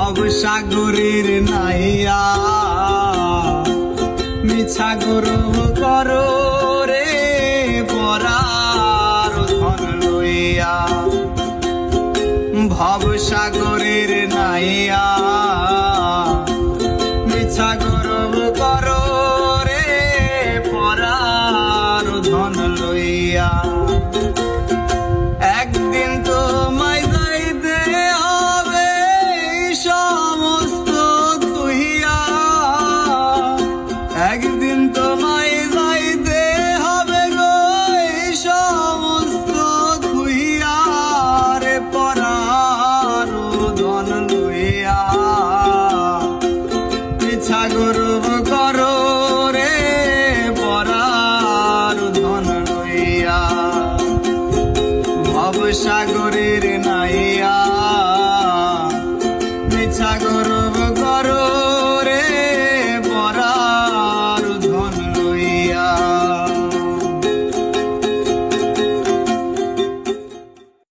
ভবসাগরের নাইয়া মিছা গর্ব করো রে পরার ধন লইয়া। ভবসাগরের নাইয়া মিছা গর্ব করো রে পরার ধন লইয়া। একদিন তোমায় যাইতে হবে সমস্ত তুহিয়া, একদিন তোমায় যাইতে হবে গো সমস্ত তুহিয়া রে পরার ধন লইয়া। মিছা গর্ব করো রে পরার ধন লইয়া। ভবসাগরের নাইয়া মিছা গর্ব